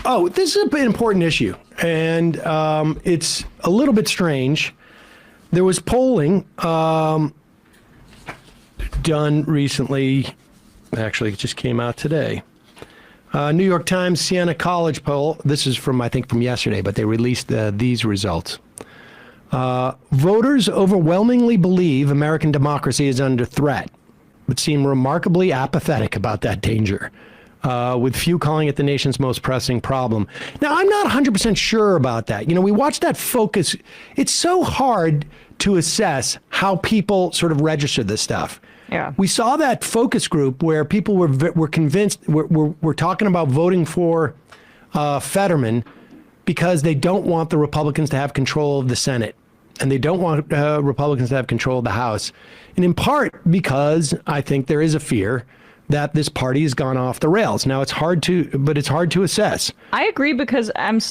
Oh, this is an important issue, and it's a little bit strange. There was polling done recently. Actually, it just came out today. New York Times Siena College poll. This is from, I think, from yesterday, but they released these results. Voters overwhelmingly believe American democracy is under threat, but seem remarkably apathetic about that danger, with few calling it the nation's most pressing problem. Now, I'm not 100% sure about that. You know, we watched that focus. It's so hard to assess how people sort of register this stuff. Yeah. We saw that focus group where people were convinced, we're talking about voting for Fetterman because they don't want the Republicans to have control of the Senate. And they don't want Republicans to have control of the House. And in part because I think there is a fear that this party has gone off the rails. Now, it's hard to assess. I agree, because I'm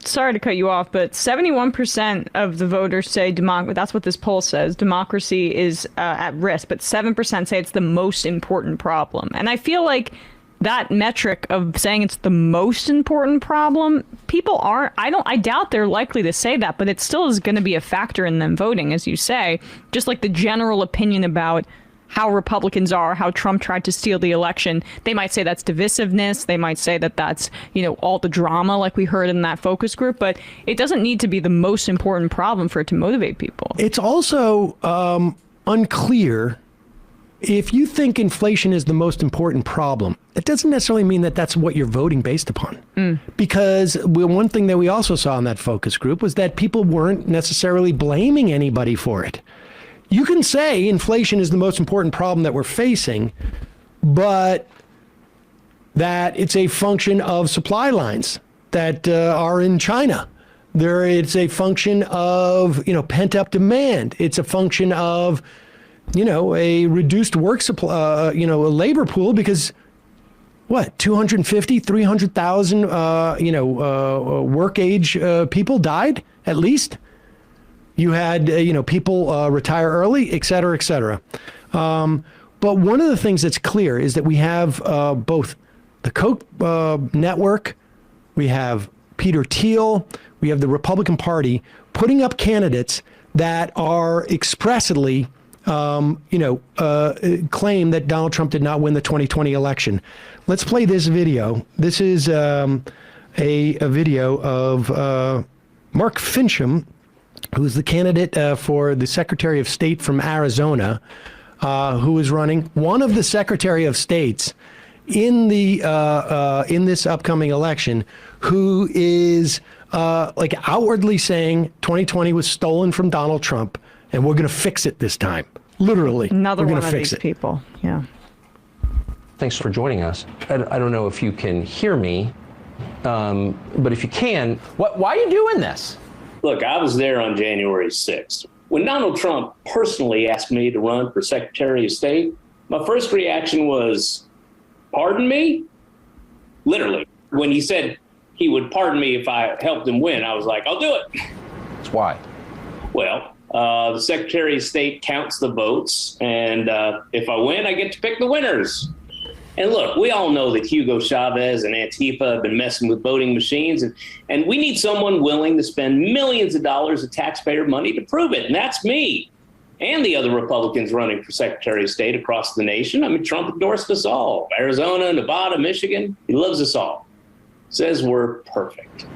sorry to cut you off, but 71% of the voters say that's what this poll says, democracy is at risk, but 7% say it's the most important problem. And I feel like that metric of saying it's the most important problem, I doubt they're likely to say that, but it still is going to be a factor in them voting, as you say, just like the general opinion about how Republicans are, how Trump tried to steal the election. They might say that's divisiveness. They might say that that's, all the drama like we heard in that focus group, but it doesn't need to be the most important problem for it to motivate people. It's also unclear. If you think inflation is the most important problem, it doesn't necessarily mean that that's what you're voting based upon. Because one thing that we also saw in that focus group was that people weren't necessarily blaming anybody for it. You can say inflation is the most important problem that we're facing, but that it's a function of supply lines that are in China. It's a function of, pent-up demand. It's a function of a reduced work supply, a labor pool, because 250, 300,000, work age people died, at least. You had, people retire early, et cetera, et cetera. But one of the things that's clear is that we have both the Koch network, we have Peter Thiel, we have the Republican Party putting up candidates that are expressly claim that Donald Trump did not win the 2020 election. Let's play this video. This is a video of Mark Finchem, who's the candidate for the Secretary of State from Arizona, who is running one of the Secretary of States in this upcoming election, who is outwardly saying 2020 was stolen from Donald Trump, and we're going to fix it this time. Literally, another we're one going of to fix these it. People. Yeah. Thanks for joining us. I don't know if you can hear me, but if you can, why are you doing this? Look, I was there on January 6th. When Donald Trump personally asked me to run for Secretary of State, my first reaction was, pardon me? Literally. When he said he would pardon me if I helped him win, I was like, I'll do it. That's why. Well, the Secretary of State counts the votes, and if I win, I get to pick the winners. And look, we all know that Hugo Chavez and Antifa have been messing with voting machines, and we need someone willing to spend millions of dollars of taxpayer money to prove it. And that's me and the other Republicans running for Secretary of State across the nation. I mean, Trump endorsed us all. Arizona, Nevada, Michigan. He loves us all. Says we're perfect.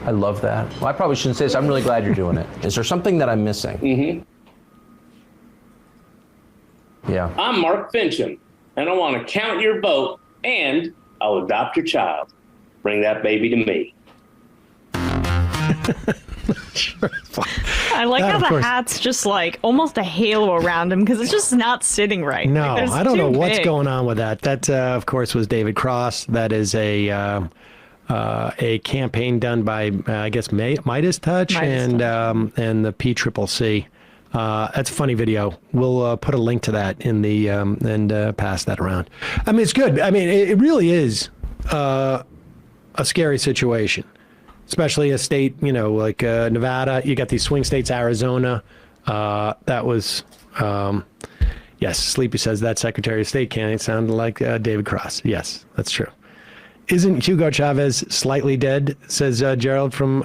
I love that. Well, I probably shouldn't say this. I'm really glad you're doing it. Is there something that I'm missing? Mm-hmm. Yeah. I'm Mark Finchem, and I want to count your vote, and I'll adopt your child. Bring that baby to me. I like how the hat's just like almost a halo around him because it's just not sitting right. No, like, I don't know what's big. going on with that. That, of course, was David Cross. That is a campaign done by, I guess, Midas Touch and the PCCC. That's a funny video. We'll put a link to that in the and pass that around. I mean, it's good. I mean, it really is a scary situation, especially a state, like Nevada. You got these swing states, Arizona. That was, yes, Sleepy says that Secretary of State candidate sounded like David Cross. Yes, that's true. Isn't Hugo Chavez slightly dead? Says Gerald from,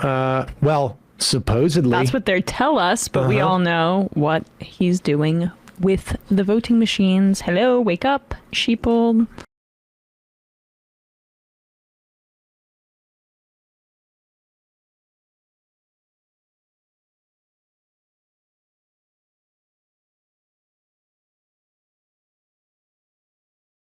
supposedly. That's what they tell us, but we all know what he's doing with the voting machines. Hello, wake up, sheeple.